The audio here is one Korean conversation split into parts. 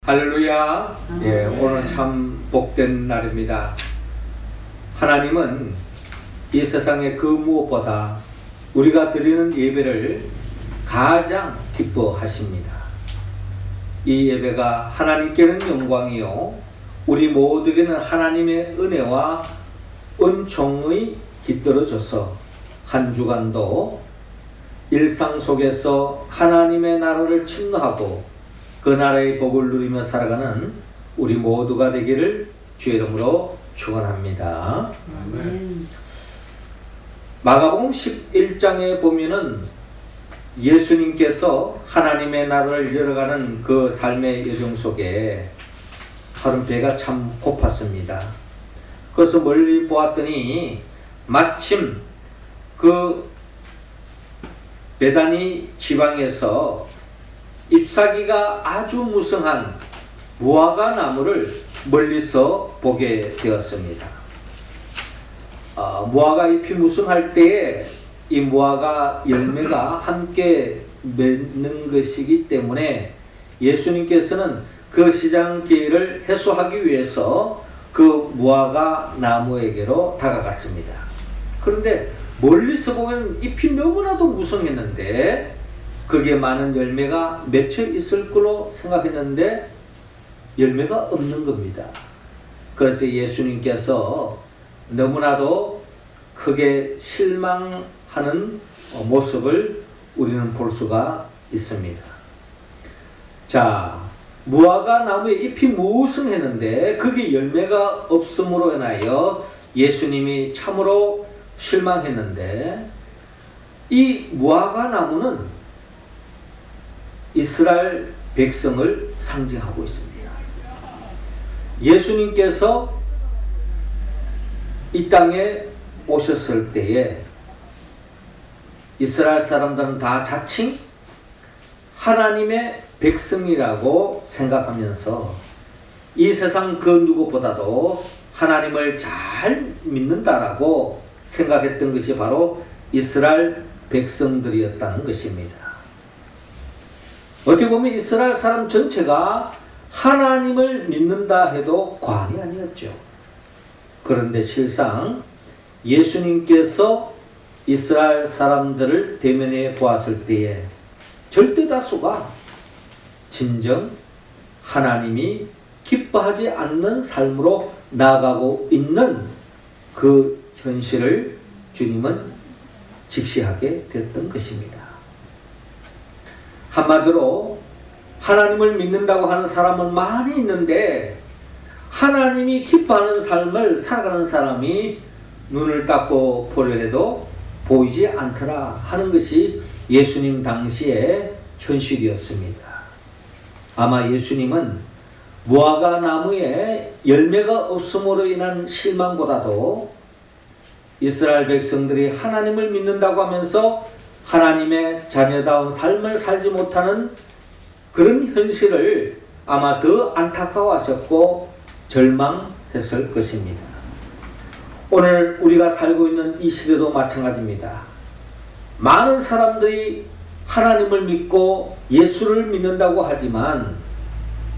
할렐루야. 예, 오늘 참 복된 날입니다. 하나님은 이 세상의 그 무엇보다 우리가 드리는 예배를 가장 기뻐하십니다. 이 예배가 하나님께는 영광이요, 우리 모두에게는 하나님의 은혜와 은총의 깃들어져서 한 주간도 일상 속에서 하나님의 나라를 침노하고 그 나라의 복을 누리며 살아가는 우리 모두가 되기를 주의 이름으로 축원합니다. 마가복음 11장에 보면은 예수님께서 하나님의 나라를 열어가는 그 삶의 여정 속에 하루 배가 참 고팠습니다. 그래서 멀리 보았더니 마침 그 베다니 지방에서 잎사귀가 아주 무성한 무화과 나무를 멀리서 보게 되었습니다. 무화과 잎이 무성할 때에 이 무화과 열매가 함께 맺는 것이기 때문에 예수님께서는 그 시장 기회를 해소하기 위해서 그 무화과 나무에게로 다가갔습니다. 그런데 멀리서 보면 잎이 너무나도 무성했는데 거기에 많은 열매가 맺혀 있을 걸로 생각했는데 열매가 없는 겁니다. 그래서 예수님께서 너무나도 크게 실망하는 모습을 우리는 볼 수가 있습니다. 자, 무화과 나무에 잎이 무성했는데 거기에 열매가 없음으로 인하여 예수님이 참으로 실망했는데, 이 무화과 나무는 이스라엘 백성을 상징하고 있습니다. 예수님께서 이 땅에 오셨을 때에 이스라엘 사람들은 다 자칭 하나님의 백성이라고 생각하면서 이 세상 그 누구보다도 하나님을 잘 믿는다라고 생각했던 것이 바로 이스라엘 백성들이었다는 것입니다. 어떻게 보면 이스라엘 사람 전체가 하나님을 믿는다 해도 과언이 아니었죠. 그런데 실상 예수님께서 이스라엘 사람들을 대면해 보았을 때에 절대 다수가 진정 하나님이 기뻐하지 않는 삶으로 나아가고 있는 그 현실을 주님은 직시하게 됐던 것입니다. 한마디로 하나님을 믿는다고 하는 사람은 많이 있는데 하나님이 기뻐하는 삶을 살아가는 사람이 눈을 닦고 보려 해도 보이지 않더라 하는 것이 예수님 당시의 현실이었습니다. 아마 예수님은 무화과 나무에 열매가 없음으로 인한 실망보다도 이스라엘 백성들이 하나님을 믿는다고 하면서 하나님의 자녀다운 삶을 살지 못하는 그런 현실을 아마 더 안타까워하셨고 절망했을 것입니다. 오늘 우리가 살고 있는 이 시대도 마찬가지입니다. 많은 사람들이 하나님을 믿고 예수를 믿는다고 하지만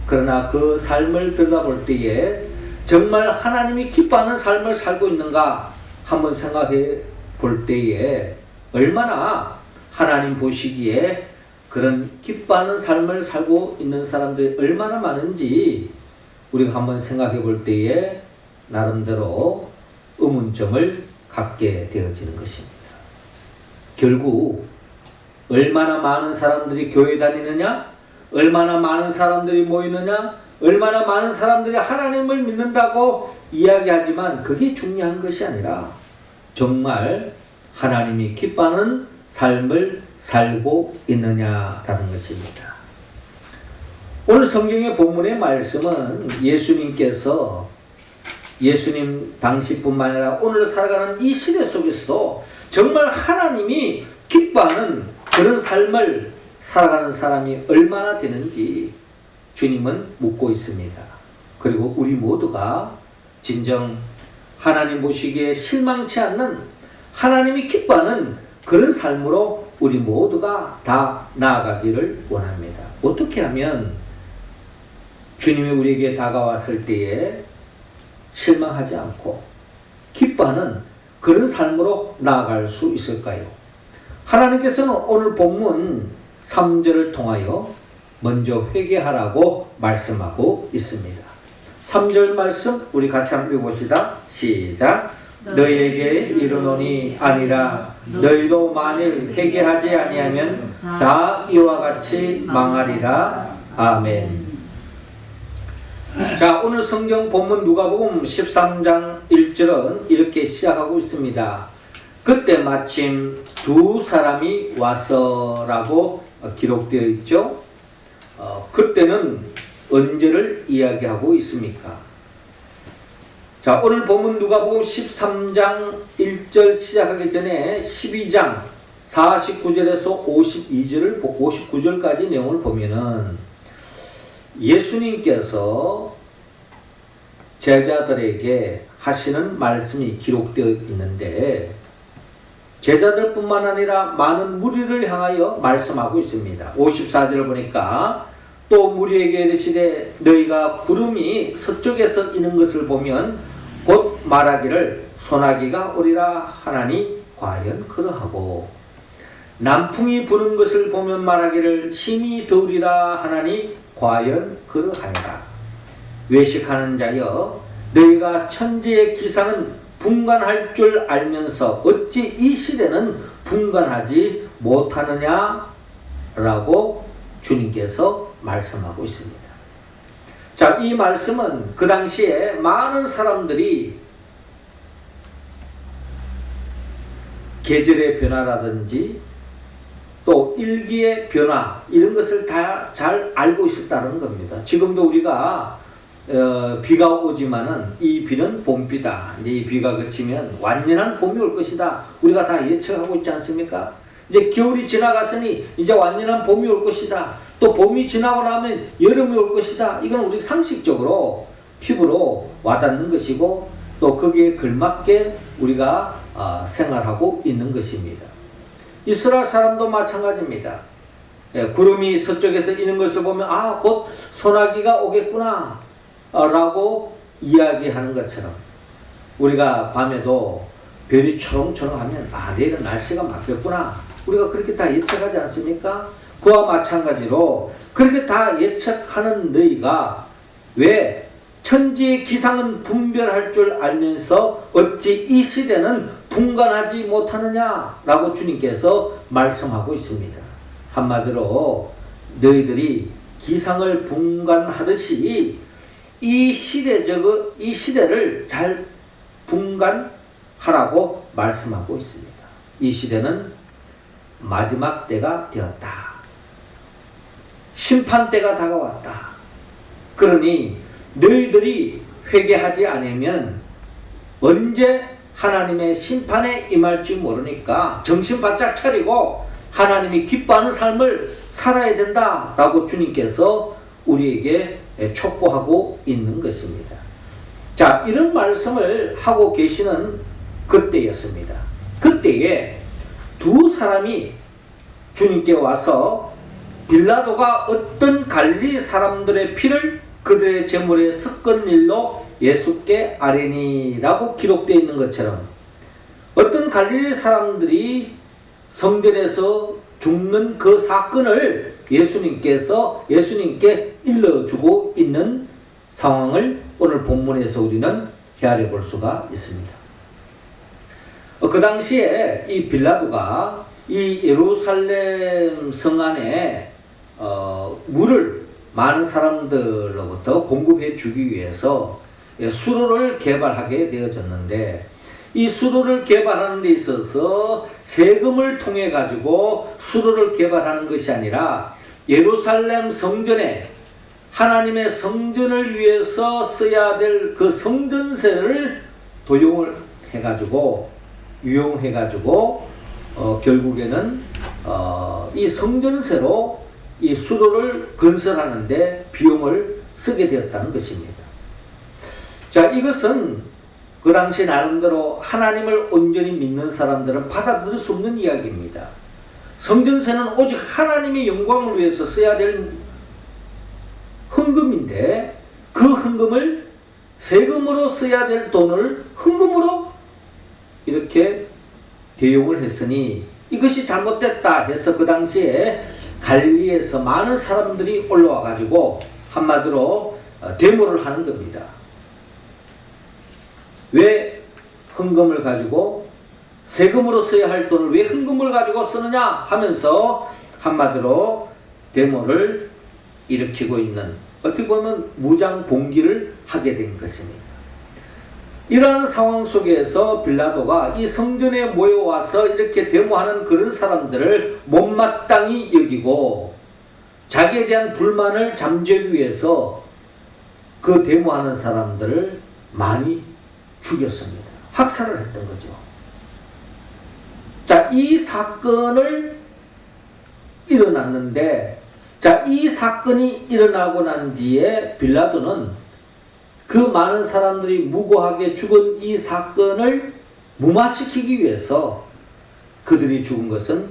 그러나 그 삶을 들여다볼 때에 정말 하나님이 기뻐하는 삶을 살고 있는가 한번 생각해 볼 때에 얼마나 하나님 보시기에 그런 기뻐하는 삶을 살고 있는 사람들이 얼마나 많은지 우리가 한번 생각해 볼 때에 나름대로 의문점을 갖게 되어지는 것입니다. 결국 얼마나 많은 사람들이 교회 다니느냐, 얼마나 많은 사람들이 모이느냐, 얼마나 많은 사람들이 하나님을 믿는다고 이야기하지만 그게 중요한 것이 아니라 정말 하나님이 기뻐하는 삶을 살고 있느냐라는 것입니다. 오늘 성경의 본문의 말씀은 예수님께서 예수님 당시뿐만 아니라 오늘 살아가는 이 시대 속에서도 정말 하나님이 기뻐하는 그런 삶을 살아가는 사람이 얼마나 되는지 주님은 묻고 있습니다. 그리고 우리 모두가 진정 하나님 보시기에 실망치 않는 하나님이 기뻐하는 그런 삶으로 우리 모두가 다 나아가기를 원합니다. 어떻게 하면 주님이 우리에게 다가왔을 때에 실망하지 않고 기뻐하는 그런 삶으로 나아갈 수 있을까요? 하나님께서는 오늘 본문 3절을 통하여 먼저 회개하라고 말씀하고 있습니다. 3절 말씀 우리 같이 한번 읽어봅시다. 시작. 너희에게 이르노니 아니라 너희도 만일 회개하지 아니하면 다 이와 같이 망하리라. 아멘. 자, 오늘 성경 본문 누가복음 13장 1절은 이렇게 시작하고 있습니다. 그때 마침 두 사람이 왔어라고 기록되어 있죠. 그때는 언제를 이야기하고 있습니까? 자, 오늘 본문 누가복음 13장 1절 시작하기 전에 12장 49절에서 59절까지 내용을 보면은 예수님께서 제자들에게 하시는 말씀이 기록되어 있는데 제자들뿐만 아니라 많은 무리를 향하여 말씀하고 있습니다. 54절을 보니까 또 무리에게 이르시되 너희가 구름이 서쪽에서 이는 것을 보면 곧 말하기를 소나기가 오리라 하나니 과연 그러하고 남풍이 부는 것을 보면 말하기를 심히 더우리라 하나니 과연 그러하니라. 외식하는 자여 너희가 천지의 기상은 분간할 줄 알면서 어찌 이 시대는 분간하지 못하느냐 라고 주님께서 말씀하고 있습니다. 자, 이 말씀은 그 당시에 많은 사람들이 계절의 변화라든지 또 일기의 변화 이런 것을 다 잘 알고 있었다는 겁니다. 지금도 우리가 비가 오지만은 이 비는 봄비다. 이제 이 비가 그치면 완연한 봄이 올 것이다. 우리가 다 예측하고 있지 않습니까? 이제 겨울이 지나갔으니 이제 완연한 봄이 올 것이다. 또 봄이 지나고 나면 여름이 올 것이다. 이건 우리 상식적으로 피부로 와닿는 것이고 또 거기에 걸맞게 우리가 생활하고 있는 것입니다. 이스라엘 사람도 마찬가지입니다. 구름이 서쪽에서 이는 것을 보면 곧 소나기가 오겠구나 라고 이야기하는 것처럼 우리가 밤에도 별이 초롱초롱하면 내일은 날씨가 맑겠구나 우리가 그렇게 다 예측하지 않습니까? 그와 마찬가지로 그렇게 다 예측하는 너희가 왜 천지의 기상은 분별할 줄 알면서 어찌 이 시대는 분간하지 못하느냐라고 주님께서 말씀하고 있습니다. 한마디로 너희들이 기상을 분간하듯이 이 시대를 잘 분간하라고 말씀하고 있습니다. 이 시대는 마지막 때가 되었다. 심판 때가 다가왔다. 그러니 너희들이 회개하지 않으면 언제 하나님의 심판에 임할지 모르니까 정신 바짝 차리고 하나님이 기뻐하는 삶을 살아야 된다라고 주님께서 우리에게 촉구하고 있는 것입니다. 자, 이런 말씀을 하고 계시는 그때였습니다. 그때에 두 사람이 주님께 와서 빌라도가 어떤 갈릴리 사람들의 피를 그들의 제물에 섞은 일로 예수께 아뢰니라고 기록되어 있는 것처럼 어떤 갈릴리 사람들이 성전에서 죽는 그 사건을 예수님께 일러주고 있는 상황을 오늘 본문에서 우리는 헤아려 볼 수가 있습니다. 그 당시에 이 빌라도가 이 예루살렘 성 안에 물을 많은 사람들로부터 공급해 주기 위해서 수로를 개발하게 되어졌는데 이 수로를 개발하는 데 있어서 세금을 통해 가지고 수로를 개발하는 것이 아니라 예루살렘 성전에 하나님의 성전을 위해서 써야 될 그 성전세를 도용을 해가지고 유용해가지고 결국에는 이 성전세로 이 수로를 건설하는데 비용을 쓰게 되었다는 것입니다. 자, 이것은 그 당시 나름대로 하나님을 온전히 믿는 사람들은 받아들일 수 없는 이야기입니다. 성전세는 오직 하나님의 영광을 위해서 써야 될 헌금인데 그 헌금을 세금으로 써야 될 돈을 헌금으로 이렇게 대용을 했으니 이것이 잘못됐다 해서 그 당시에 갈릴리에서 많은 사람들이 올라와 가지고 한마디로 데모를 하는 겁니다. 왜 헌금을 가지고 세금으로 써야 할 돈을 왜 헌금을 가지고 쓰느냐 하면서 한마디로 데모를 일으키고 있는, 어떻게 보면 무장 봉기를 하게 된 것입니다. 이러한 상황 속에서 빌라도가 이 성전에 모여와서 이렇게 데모하는 그런 사람들을 못마땅히 여기고 자기에 대한 불만을 잠재우기 위해서 그 데모하는 사람들을 많이 죽였습니다. 학살을 했던 거죠. 자, 이 사건을 일어났는데, 자, 이 사건이 일어나고 난 뒤에 빌라도는 그 많은 사람들이 무고하게 죽은 이 사건을 무마시키기 위해서 그들이 죽은 것은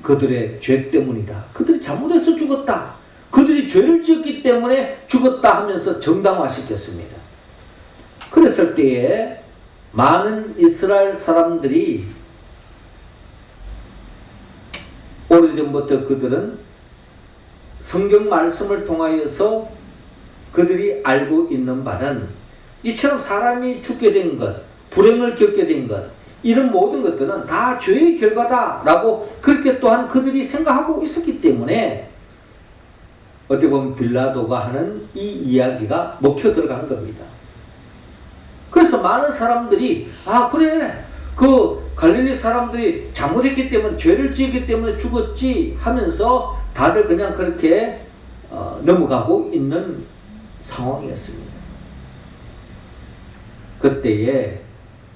그들의 죄 때문이다. 그들이 잘못해서 죽었다. 그들이 죄를 지었기 때문에 죽었다 하면서 정당화시켰습니다. 그랬을 때에 많은 이스라엘 사람들이 오래전부터 그들은 성경 말씀을 통하여서 그들이 알고 있는 바는 이처럼 사람이 죽게 된 것, 불행을 겪게 된 것, 이런 모든 것들은 다 죄의 결과다라고 그렇게 또한 그들이 생각하고 있었기 때문에 어떻게 보면 빌라도가 하는 이 이야기가 먹혀 들어간 겁니다. 그래서 많은 사람들이 그래, 그 갈릴리 사람들이 잘못했기 때문에, 죄를 지었기 때문에 죽었지 하면서 다들 그냥 그렇게 넘어가고 있는 상황이었습니다. 그때에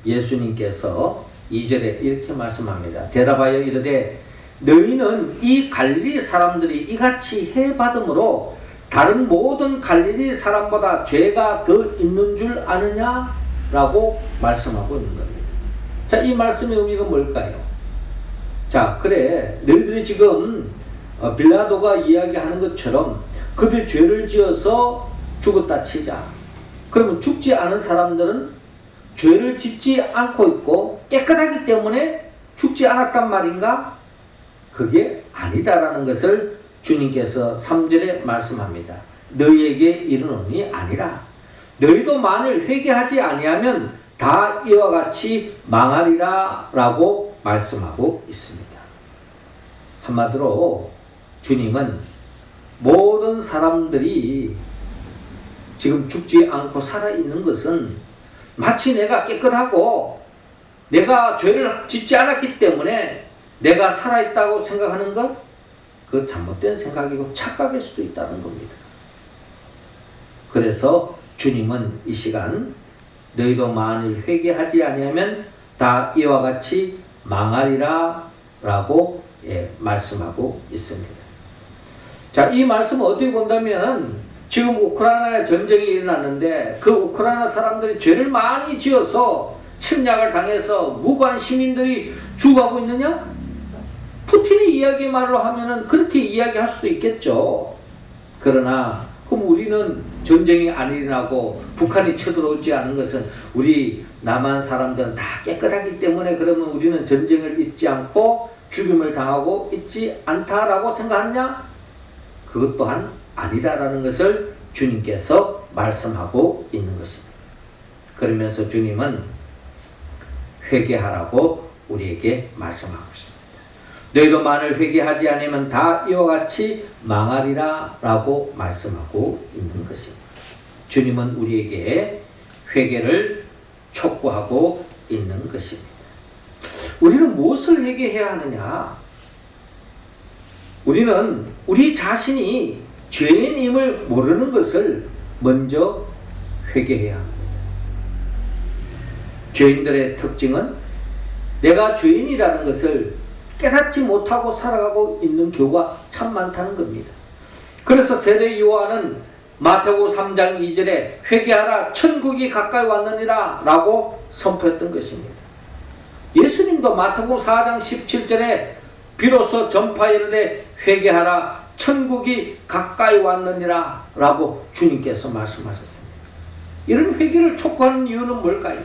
예수님께서 2절에 이렇게 말씀합니다. 대답하여 이르되 너희는 이 갈릴리 사람들이 이같이 해받음으로 다른 모든 갈릴리 사람보다 죄가 더 있는 줄 아느냐? 라고 말씀하고 있는 겁니다. 자, 이 말씀의 의미가 뭘까요? 자, 그래, 너희들이 지금 빌라도가 이야기하는 것처럼 그들 죄를 지어서 죽었다 치자. 그러면 죽지 않은 사람들은 죄를 짓지 않고 있고 깨끗하기 때문에 죽지 않았단 말인가? 그게 아니다라는 것을 주님께서 3절에 말씀합니다. 너희에게 이르노니 아니라 너희도 만일 회개하지 아니하면 다 이와 같이 망하리라 라고 말씀하고 있습니다. 한마디로 주님은 모든 사람들이 지금 죽지 않고 살아있는 것은 마치 내가 깨끗하고 내가 죄를 짓지 않았기 때문에 내가 살아있다고 생각하는 것, 그 잘못된 생각이고 착각일 수도 있다는 겁니다. 그래서 주님은 이 시간 너희도 만일 회개하지 아니하면 다 이와 같이 망하리라 라고 말씀하고 있습니다. 자, 이 말씀을 어떻게 본다면 지금 우크라이나에 전쟁이 일어났는데 그 우크라이나 사람들이 죄를 많이 지어서 침략을 당해서 무고한 시민들이 죽어가고 있느냐? 푸틴의 이야기 말로 하면은 그렇게 이야기할 수도 있겠죠. 그러나 그럼 우리는 전쟁이 안 일어나고 북한이 쳐들어오지 않은 것은 우리 남한 사람들은 다 깨끗하기 때문에 그러면 우리는 전쟁을 잊지 않고 죽임을 당하고 있지 않다라고 생각하느냐? 그것 또한 아니다라는 것을 주님께서 말씀하고 있는 것입니다. 그러면서 주님은 회개하라고 우리에게 말씀하고 있습니다. 너희도 만일 회개하지 않으면 다 이와 같이 망하리라 라고 말씀하고 있는 것입니다. 주님은 우리에게 회개를 촉구하고 있는 것입니다. 우리는 무엇을 회개해야 하느냐? 우리는 우리 자신이 죄인임을 모르는 것을 먼저 회개해야 합니다. 죄인들의 특징은 내가 죄인이라는 것을 깨닫지 못하고 살아가고 있는 경우가 참 많다는 겁니다. 그래서 세례 요한은 마태복음 3장 2절에 회개하라 천국이 가까이 왔느니라 라고 선포했던 것입니다. 예수님도 마태복음 4장 17절에 비로소 전파하되 회개하라 천국이 가까이 왔느니라 라고 주님께서 말씀하셨습니다. 이런 회개를 촉구하는 이유는 뭘까요?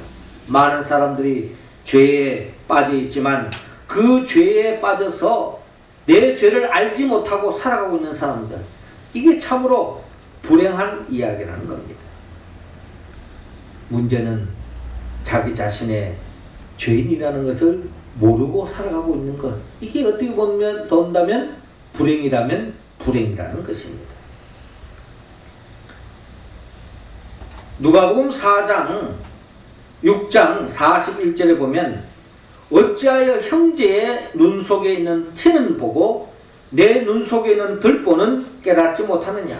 많은 사람들이 죄에 빠져 있지만 그 죄에 빠져서 내 죄를 알지 못하고 살아가고 있는 사람들, 이게 참으로 불행한 이야기라는 겁니다. 문제는 자기 자신의 죄인이라는 것을 모르고 살아가고 있는 것, 이게 어떻게 본다면 불행이라면 불행이라는 것입니다. 누가복음 4장 6장 41절에 보면 어찌하여 형제의 눈 속에 있는 티는 보고 내 눈 속에 있는 들보는 깨닫지 못하느냐.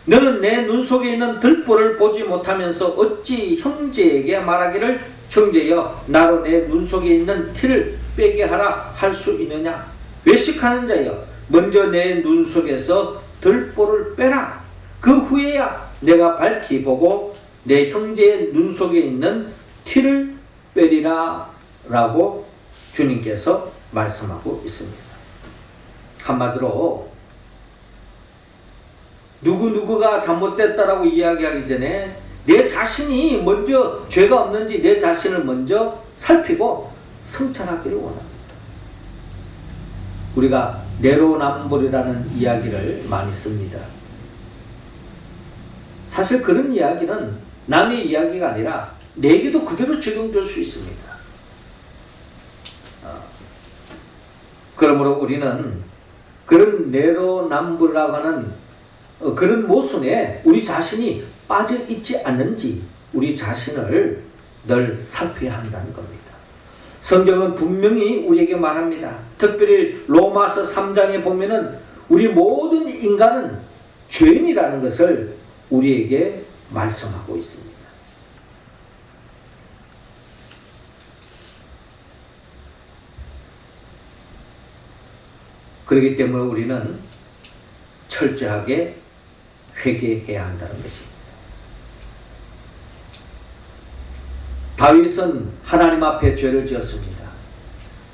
너는 내 눈 속에 있는 들보를 보지 못하면서 어찌 형제에게 말하기를 형제여 나로 내 눈 속에 있는 티를 빼게 하라 할 수 있느냐. 외식하는 자여 먼저 내 눈 속에서 들보를 빼라. 그 후에야 내가 밝히 보고 내 형제의 눈 속에 있는 티를 빼리라 라고 주님께서 말씀하고 있습니다. 한마디로 누구누구가 잘못됐다라고 이야기하기 전에 내 자신이 먼저 죄가 없는지 내 자신을 먼저 살피고 성찰하기를 원합니다. 우리가 내로남불이라는 이야기를 많이 씁니다. 사실 그런 이야기는 남의 이야기가 아니라 내게도 그대로 적용될 수 있습니다. 그러므로 우리는 그런 내로남불이라고 하는 그런 모순에 우리 자신이 빠져 있지 않는지 우리 자신을 늘 살펴야 한다는 겁니다. 성경은 분명히 우리에게 말합니다. 특별히 로마서 3장에 보면은 우리 모든 인간은 죄인이라는 것을 우리에게 말씀하고 있습니다. 그렇기 때문에 우리는 철저하게 회개해야 한다는 것입니다. 다윗은 하나님 앞에 죄를 지었습니다.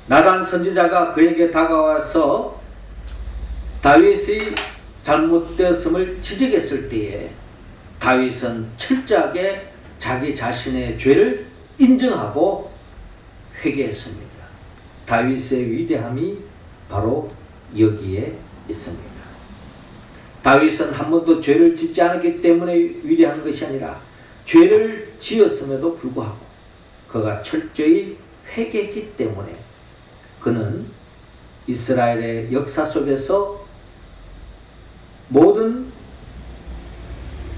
나단 선지자가 그에게 다가와서 다윗의 잘못되었음을 지적했을 때에 다윗은 철저하게 자기 자신의 죄를 인정하고 회개했습니다. 다윗의 위대함이 바로 여기에 있습니다. 다윗은 한 번도 죄를 짓지 않았기 때문에 위대한 것이 아니라 죄를 지었음에도 불구하고 그가 철저히 회개했기 때문에 그는 이스라엘의 역사 속에서 모든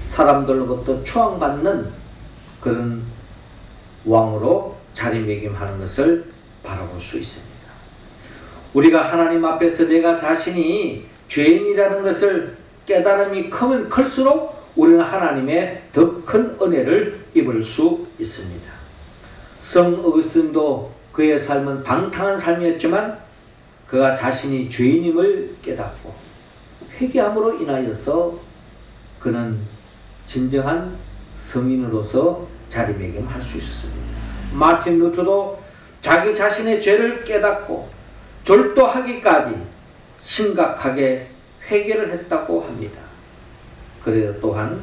사람들로부터 추앙받는 그런 왕으로 자리매김하는 것을 바라볼 수 있습니다. 우리가 하나님 앞에서 내가 자신이 죄인이라는 것을 깨달음이 크면 클수록 우리는 하나님의 더 큰 은혜를 입을 수 있습니다. 성 어거스틴도 그의 삶은 방탕한 삶이었지만 그가 자신이 죄인임을 깨닫고 회개함으로 인하여서 그는 진정한 성인으로서 자리매김할 수 있었습니다. 마틴 루터도 자기 자신의 죄를 깨닫고 졸도하기까지 심각하게 회개를 했다고 합니다. 그래도 또한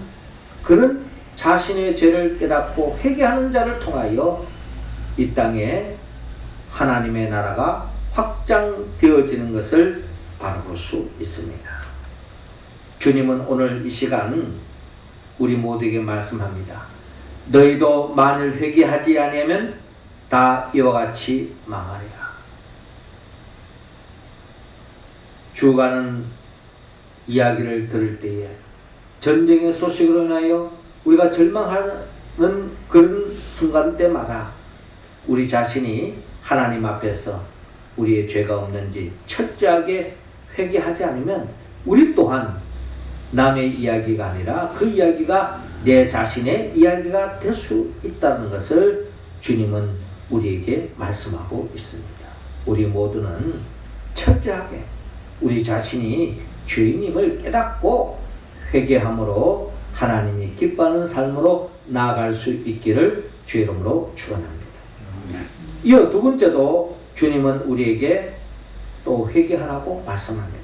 그는 자신의 죄를 깨닫고 회개하는 자를 통하여 이 땅에 하나님의 나라가 확장되어지는 것을 바라볼 수 있습니다. 주님은 오늘 이 시간 우리 모두에게 말씀합니다. 너희도 만일 회개하지 아니하면 다 이와 같이 망하리라. 죽어가는 이야기를 들을 때에 전쟁의 소식으로 인하여 우리가 절망하는 그런 순간 때마다 우리 자신이 하나님 앞에서 우리의 죄가 없는지 철저하게 회개하지 않으면 우리 또한 남의 이야기가 아니라 그 이야기가 내 자신의 이야기가 될 수 있다는 것을 주님은 우리에게 말씀하고 있습니다. 우리 모두는 철저하게 우리 자신이 죄인임을 깨닫고 회개함으로 하나님이 기뻐하는 삶으로 나아갈 수 있기를 주의 이름으로 축원합니다. 이어 두 번째도 주님은 우리에게 또 회개하라고 말씀합니다.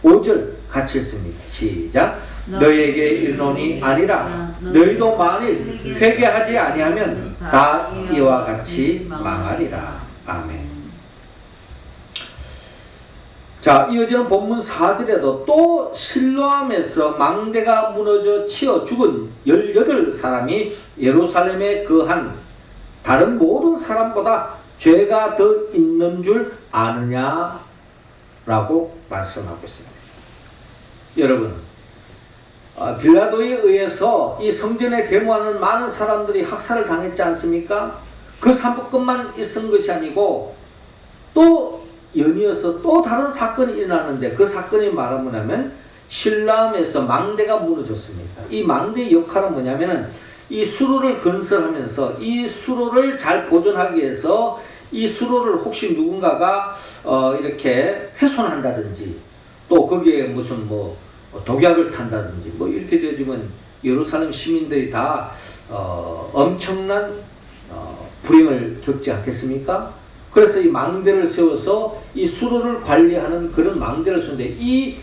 5절 같이 읽습니다. 시작. 너희에게 이르노니 아니라 너희도 만일 회개하지 아니하면 다 이와 같이 망하리라. 아멘. 자, 이어지는 본문 4절에도 또 실로암에서 망대가 무너져 치어 죽은 18사람이 예루살렘에 거한 다른 모든 사람보다 죄가 더 있는 줄 아느냐라고 말씀하고 있습니다. 여러분, 빌라도에 의해서 이 성전에 데모하는 많은 사람들이 학살을 당했지 않습니까? 그 사건만 있은 것이 아니고 또 연이어서 또 다른 사건이 일어났는데 그 사건이 뭐냐면 실로암에서 망대가 무너졌습니다. 이 망대의 역할은 뭐냐면은 이 수로를 건설하면서 이 수로를 잘 보존하기 위해서 이 수로를 혹시 누군가가 이렇게 훼손한다든지 또 거기에 무슨 뭐 독약을 탄다든지 뭐 이렇게 되어지면 예루살렘 시민들이 다 엄청난 불행을 겪지 않겠습니까? 그래서 이 망대를 세워서 이 수로를 관리하는 그런 망대를 쓰는데 이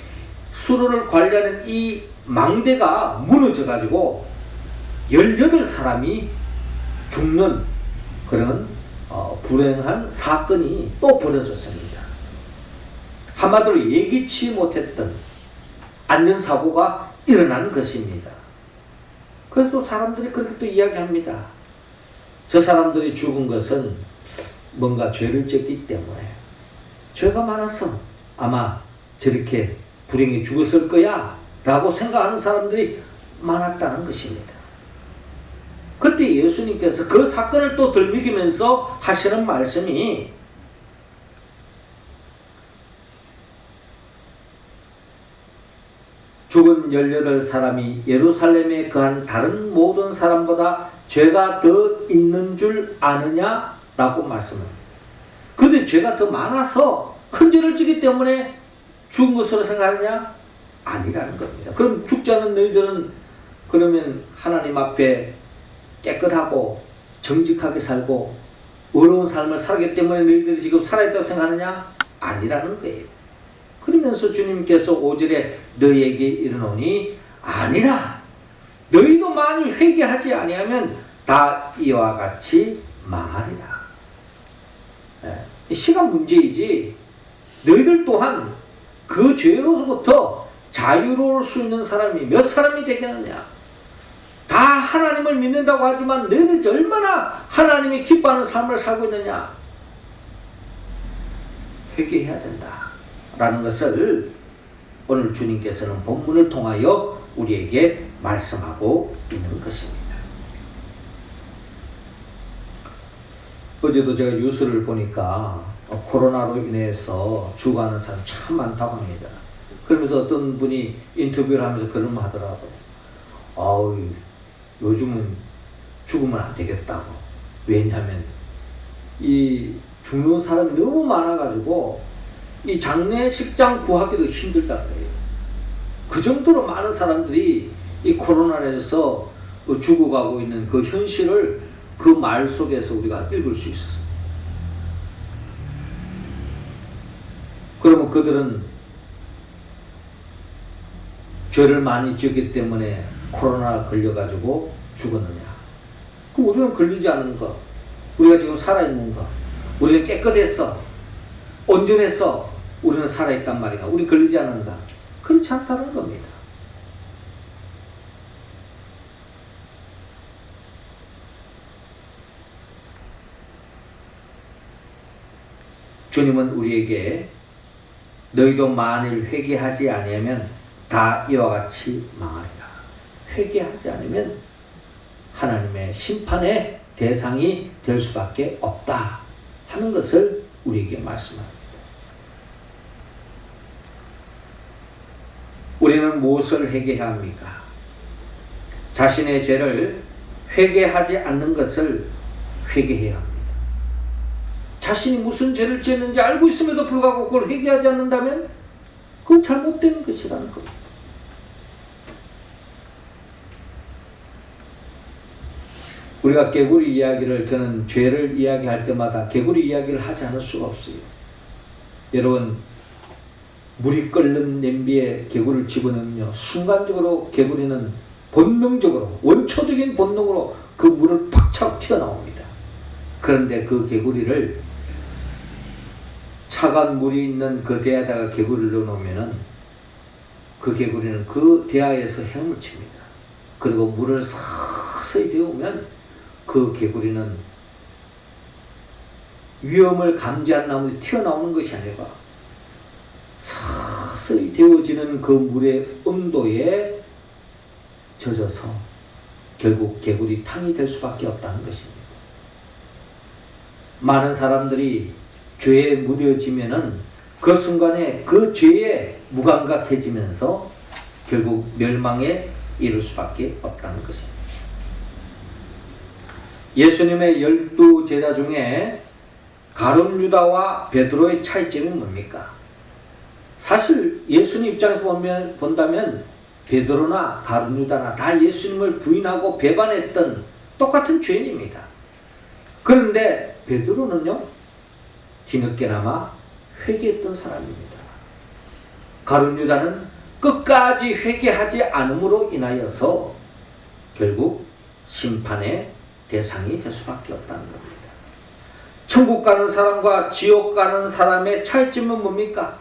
수로를 관리하는 이 망대가 무너져 가지고 18사람이 죽는 그런 불행한 사건이 또 벌어졌습니다. 한마디로 예기치 못했던 안전사고가 일어난 것입니다. 그래서 또 사람들이 그렇게 또 이야기합니다. 저 사람들이 죽은 것은 뭔가 죄를 졌기 때문에 죄가 많아서 아마 저렇게 불행히 죽었을 거야 라고 생각하는 사람들이 많았다는 것입니다. 그때 예수님께서 그 사건을 또 덜미기면서 하시는 말씀이 죽은 18사람이 예루살렘에 거한 다른 모든 사람보다 죄가 더 있는 줄 아느냐? 라고 말씀합니다. 그들 죄가 더 많아서 큰 죄를 지기 때문에 죽은 것으로 생각하느냐? 아니라는 겁니다. 그럼 죽지 않은 너희들은 그러면 하나님 앞에 깨끗하고 정직하게 살고 어려운 삶을 살기 때문에 너희들이 지금 살아있다고 생각하느냐? 아니라는 거예요. 그러면서 주님께서 5절에 너희에게 이르노니 아니라 너희도 만일 회개하지 아니하면 다 이와 같이 망하리라. 시간 문제이지 너희들 또한 그 죄로서부터 자유로울 수 있는 사람이 몇 사람이 되겠느냐. 다 하나님을 믿는다고 하지만 너희들이 얼마나 하나님이 기뻐하는 삶을 살고 있느냐. 회개해야 된다 라는 것을 오늘 주님께서는 본문을 통하여 우리에게 말씀하고 있는 것입니다. 어제도 제가 뉴스를 보니까 코로나로 인해서 죽어가는 사람 참 많다고 합니다. 그러면서 어떤 분이 인터뷰를 하면서 그런 말 하더라고요. 요즘은 죽으면 안 되겠다고. 왜냐하면 이 죽는 사람이 너무 많아가지고 이 장례식장 구하기도 힘들다 그래요. 그 정도로 많은 사람들이 이 코로나에서 죽어가고 있는 그 현실을 그 말 속에서 우리가 읽을 수 있었습니다. 그러면 그들은 죄를 많이 지었기 때문에 코로나 걸려가지고 죽었느냐? 그럼 우리는 걸리지 않은 거, 우리가 지금 살아있는 거, 우리는 깨끗했어, 온전했어, 우리는 살아있단 말인가? 우리 걸리지 않은가? 그렇지 않다는 겁니다. 주님은 우리에게 너희도 만일 회개하지 아니하면 다 이와 같이 망하리라. 회개하지 않으면 하나님의 심판의 대상이 될 수밖에 없다 하는 것을 우리에게 말씀합니다. 우리는 무엇을 회개해야 합니까? 자신의 죄를 회개하지 않는 것을 회개해야 합니다. 자신이 무슨 죄를 지었는지 알고 있음에도 불구하고 그걸 회개하지 않는다면 그건 잘못된 것이라는 겁니다. 우리가 개구리 이야기를 저는 죄를 이야기할 때마다 개구리 이야기를 하지 않을 수가 없어요. 여러분 물이 끓는 냄비에 개구리를 집어넣으면요, 순간적으로 개구리는 본능적으로, 원초적인 본능으로 그 물을 팍 차고 튀어나옵니다. 그런데 그 개구리를 차가운 물이 있는 그 대야에다가 개구리를 넣어놓으면은 그 개구리는 그 대야에서 헤엄을 칩니다. 그리고 물을 서서히 데우면 그 개구리는 위험을 감지한 나머지 튀어나오는 것이 아니라 서서히 데워지는 그 물의 온도에 젖어서 결국 개구리탕이 될 수밖에 없다는 것입니다. 많은 사람들이 죄에 무뎌지면은 그 순간에 그 죄에 무감각해지면서 결국 멸망에 이를 수밖에 없다는 것입니다. 예수님의 12제자 중에 가룟 유다와 베드로의 차이점이 뭡니까? 사실 예수님 입장에서 본다면 베드로나 가룟 유다나 다 예수님을 부인하고 배반했던 똑같은 죄인입니다. 그런데 베드로는요, 뒤늦게나마 회개했던 사람입니다. 가룟 유다는 끝까지 회개하지 않음으로 인하여서 결국 심판의 대상이 될 수밖에 없다는 겁니다. 천국 가는 사람과 지옥 가는 사람의 차이점은 뭡니까?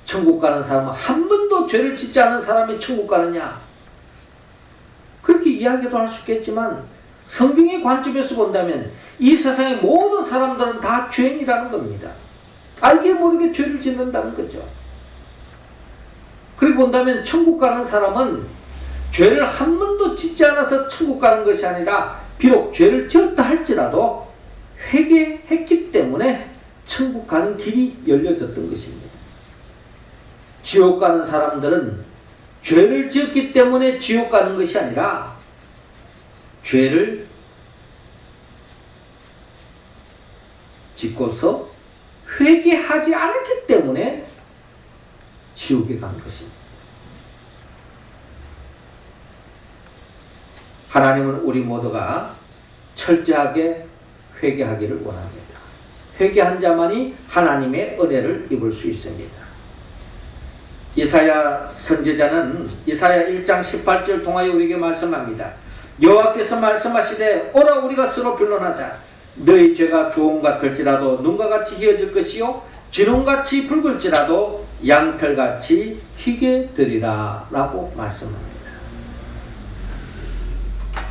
천국 가는 사람은 한 번도 죄를 짓지 않은 사람이 천국 가느냐? 그렇게 이야기도 할 수 있겠지만 성경의 관점에서 본다면 이 세상의 모든 사람들은 다 죄인이라는 겁니다. 알게 모르게 죄를 짓는다는 거죠. 그리고 본다면 천국 가는 사람은 죄를 한 번도 짓지 않아서 천국 가는 것이 아니라 비록 죄를 지었다 할지라도 회개했기 때문에 천국 가는 길이 열려졌던 것입니다. 지옥 가는 사람들은 죄를 지었기 때문에 지옥 가는 것이 아니라 죄를 짓고서 회개하지 않았기 때문에 지옥에 간 것입니다. 하나님은 우리 모두가 철저하게 회개하기를 원합니다. 회개한 자만이 하나님의 은혜를 입을 수 있습니다. 이사야 선지자는 이사야 1장 18절 통하여 우리에게 말씀합니다. 여호와께서 말씀하시되 오라 우리가 서로 변론하자. 너희 죄가 주홍 같을지라도 눈과 같이 희어질 것이요 진홍같이 붉을지라도 양털같이 희게 되리라 라고 말씀합니다.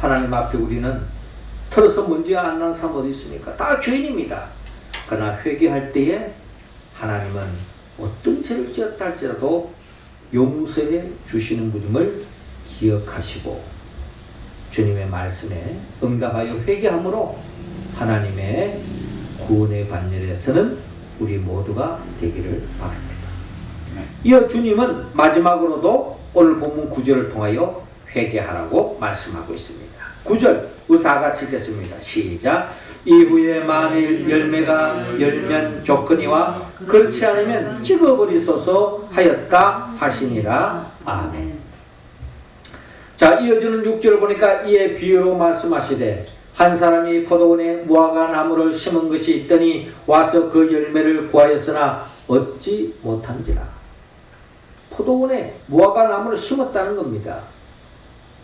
하나님 앞에 우리는 털어서 먼지 안 나는 사람 어디 있습니까? 다 죄인입니다. 그러나 회개할 때에 하나님은 어떤 죄를 지었다 할지라도 용서해 주시는 분임을 기억하시고 주님의 말씀에 응답하여 회개함으로 하나님의 구원의 반열에서는 우리 모두가 되기를 바랍니다. 이어 주님은 마지막으로도 오늘 본문 9절을 통하여 회개하라고 말씀하고 있습니다. 9절 우리 다 같이 읽겠습니다. 시작. 이후에 만일 열매가 열면 줬거니와 그렇지 않으면 찍어버리소서 하였다 하시니라. 아멘. 자, 이어지는 6절을 보니까 이에 비유로 말씀하시되 한 사람이 포도원에 무화과 나무를 심은 것이 있더니 와서 그 열매를 구하였으나 얻지 못한지라. 포도원에 무화과 나무를 심었다는 겁니다.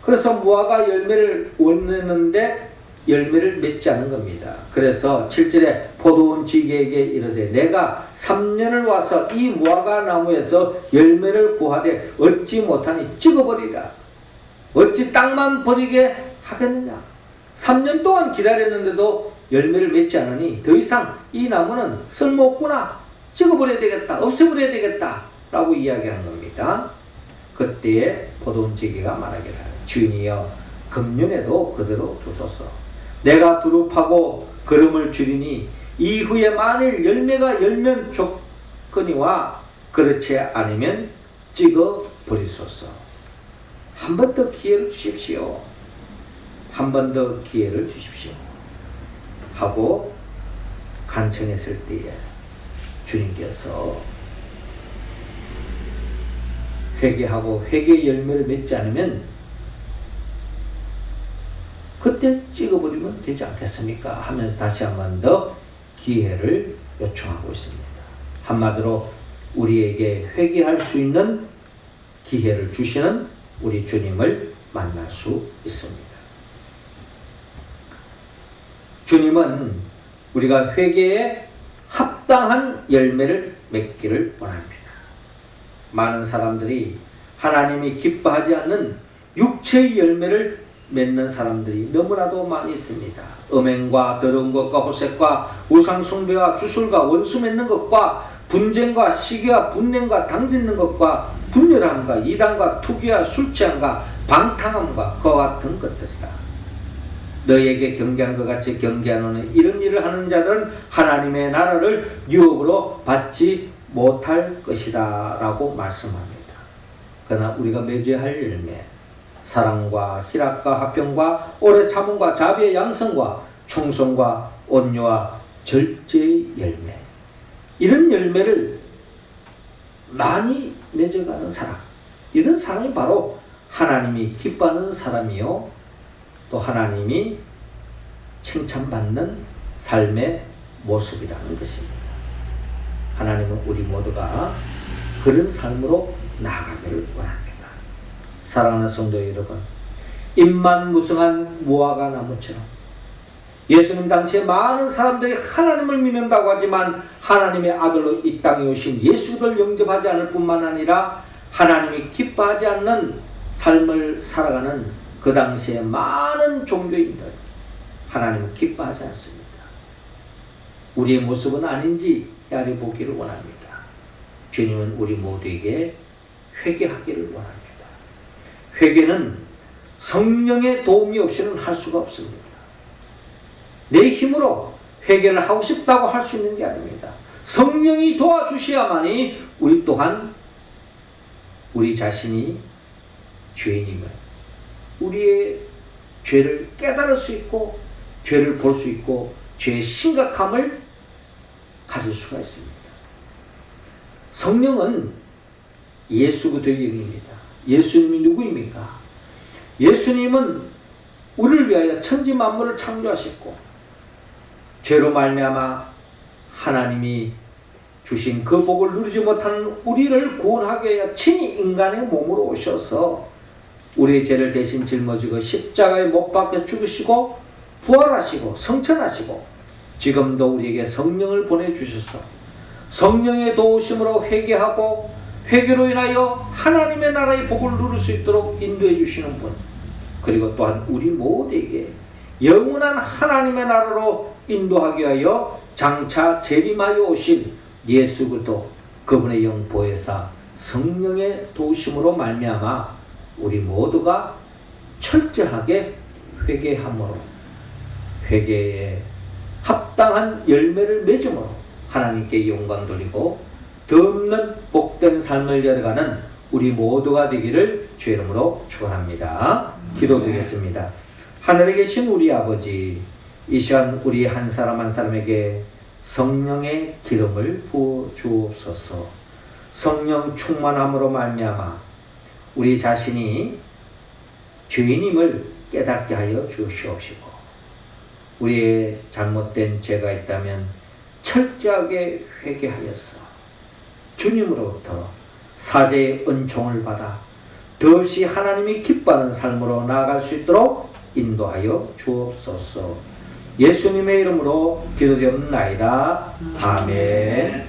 그래서 무화과 열매를 원했는데 열매를 맺지 않은 겁니다. 그래서 7절에 포도원 지기에게 이르되 내가 3년을 와서 이 무화과 나무에서 열매를 구하되 얻지 못하니 찍어버리라. 어찌 땅만 버리게 하겠느냐. 3년 동안 기다렸는데도 열매를 맺지 않으니 더 이상 이 나무는 쓸모없구나. 찍어버려야 되겠다. 없애버려야 되겠다. 라고 이야기하는 겁니다. 그때에 포도원 지기가 말하기를 주인이여 금년에도 그대로 두소서. 내가 두루 파고 거름을 줄이니 이후에 만일 열매가 열면 좋거니와 그렇지 않으면 찍어 버리소서. 한 번 더 기회를 주십시오. 한 번 더 기회를 주십시오. 하고 간청했을 때에 주님께서 회개하고 회개의 열매를 맺지 않으면 그때 찍어버리면 되지 않겠습니까? 하면서 다시 한 번 더 기회를 요청하고 있습니다. 한마디로 우리에게 회개할 수 있는 기회를 주시는 우리 주님을 만날 수 있습니다. 주님은 우리가 회개에 합당한 열매를 맺기를 원합니다. 많은 사람들이 하나님이 기뻐하지 않는 육체의 열매를 맺는 사람들이 너무나도 많이 있습니다. 음행과 더러운 것과 호색과 우상숭배와 주술과 원수 맺는 것과 분쟁과 시기와 분냄과 당짓는 것과 분열함과 이단과 투기와 술취함과 방탕함과 그와 같은 것들이라. 너희에게 경계하는 것 같이 경계하노니 이런 일을 하는 자들은 하나님의 나라를 유업으로 받지 못할 것이다 라고 말씀합니다. 그러나 우리가 맺어야 할 열매, 사랑과 희락과 화평과 오래 참음과 자비의 양성과 충성과 온유와 절제의 열매, 이런 열매를 많이 맺어가는 사람, 이런 사람이 바로 하나님이 기뻐하는 사람이요 또 하나님이 칭찬받는 삶의 모습이라는 것입니다. 하나님은 우리 모두가 그런 삶으로 나아가기를 원합니다. 사랑하는 성도 여러분, 입만 무성한 무화과 나무처럼 예수님 당시에 많은 사람들이 하나님을 믿는다고 하지만 하나님의 아들로 이 땅에 오신 예수를 영접하지 않을 뿐만 아니라 하나님이 기뻐하지 않는 삶을 살아가는 그 당시에 많은 종교인들, 하나님은 기뻐하지 않습니다. 우리의 모습은 아닌지 헤아려 보기를 원합니다. 주님은 우리 모두에게 회개하기를 원합니다. 회개는 성령의 도움이 없이는 할 수가 없습니다. 내 힘으로 회개를 하고 싶다고 할 수 있는 게 아닙니다. 성령이 도와주셔야만이 우리 또한 우리 자신이 죄인임을, 우리의 죄를 깨달을 수 있고 죄를 볼 수 있고 죄의 심각함을 가질 수가 있습니다. 성령은 예수 그리스도의 영입니다. 예수님이 누구입니까? 예수님은 우리를 위하여 천지 만물을 창조하셨고 죄로 말미암아 하나님이 주신 그 복을 누리지 못하는 우리를 구원하기 위하여 친히 인간의 몸으로 오셔서 우리의 죄를 대신 짊어지고 십자가에 못 박혀 죽으시고 부활하시고 성천하시고 지금도 우리에게 성령을 보내주셔서 성령의 도우심으로 회개하고 회개로 인하여 하나님의 나라의 복을 누릴 수 있도록 인도해 주시는 분, 그리고 또한 우리 모두에게 영원한 하나님의 나라로 인도하기 위하여 장차 재림하여 오신 예수 그리스도, 그분의 영 보혜사 성령의 도우심으로 말미암아 우리 모두가 철저하게 회개함으로, 회개에 합당한 열매를 맺음으로 하나님께 영광 돌리고 덧없는 복된 삶을 열어가는 우리 모두가 되기를 주의 이름으로 축원합니다. 기도드리겠습니다. 하늘에 계신 우리 아버지, 이 시간 우리 한 사람 한 사람에게 성령의 기름을 부어 주옵소서. 성령 충만함으로 말미암아 우리 자신이 죄인임을 깨닫게 하여 주시옵시고, 우리의 잘못된 죄가 있다면 철저하게 회개하여서 주님으로부터 사죄의 은총을 받아 더없이 하나님이 기뻐하는 삶으로 나아갈 수 있도록 인도하여 주옵소서. 예수님의 이름으로 기도드립나이다. 아멘.